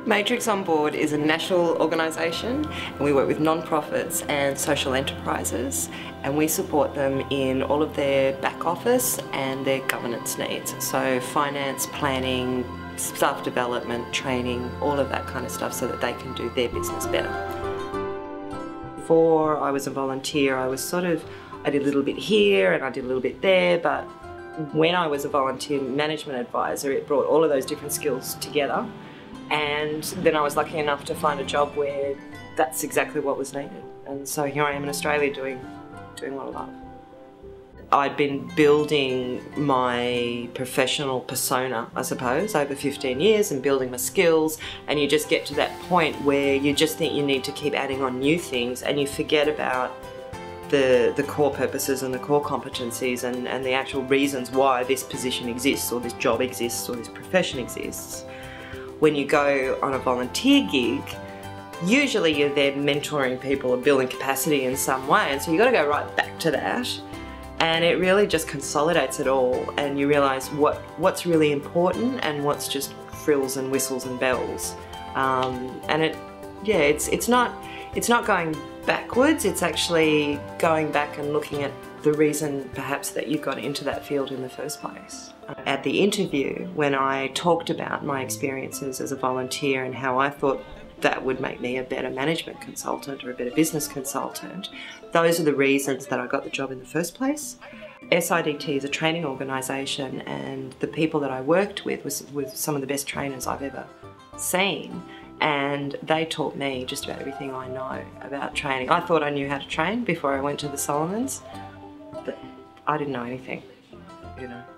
Matrix On Board is a national organisation, and we work with non-profits and social enterprises, and we support them in all of their back office and their governance needs. So finance, planning, staff development, training, all of that kind of stuff so that they can do their business better. Before I was a volunteer, I did a little bit here and I did a little bit there, but when I was a volunteer management advisor, it brought all of those different skills together. And then I was lucky enough to find a job where that's exactly what was needed. And so here I am in Australia doing what I love. I'd been building my professional persona, I suppose, over 15 years and building my skills, and you just get to that point where you just think you need to keep adding on new things and you forget about the core purposes and the core competencies and the actual reasons why this position exists or this job exists or this profession exists. When you go on a volunteer gig, usually you're there mentoring people or building capacity in some way, and so you've got to go right back to that, and it really just consolidates it all, and you realise what's really important and what's just frills and whistles and bells. And it's not going backwards, it's actually going back and looking at the reason perhaps that you got into that field in the first place. At the interview, when I talked about my experiences as a volunteer and how I thought that would make me a better management consultant or a better business consultant, those are the reasons that I got the job in the first place. SIDT is a training organisation, and the people that I worked with was some of the best trainers I've ever seen, and they taught me just about everything I know about training. I thought I knew how to train before I went to the Solomons, but I didn't know anything.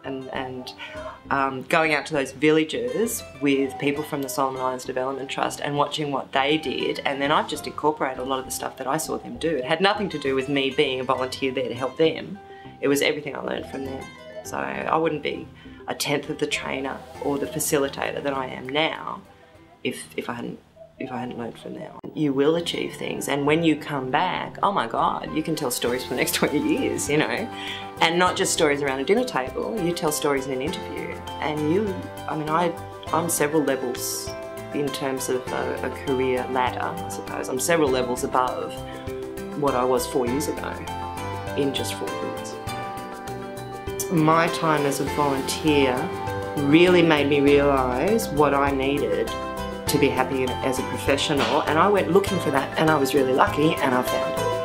And going out to those villages with people from the Solomon Islands Development Trust and watching what they did, and then I've just incorporated a lot of the stuff that I saw them do. It had nothing to do with me being a volunteer there to help them. It was everything I learned from them. So I wouldn't be a tenth of the trainer or the facilitator that I am now if I hadn't learned from them. You will achieve things, and when you come back, oh my God, you can tell stories for the next 20 years, you know. And not just stories around a dinner table, you tell stories in an interview. And I'm several levels in terms of a career ladder, I suppose. I'm several levels above what I was 4 years ago in just 4 years. My time as a volunteer really made me realise what I needed to be happy as a professional, and I went looking for that, and I was really lucky and I found it.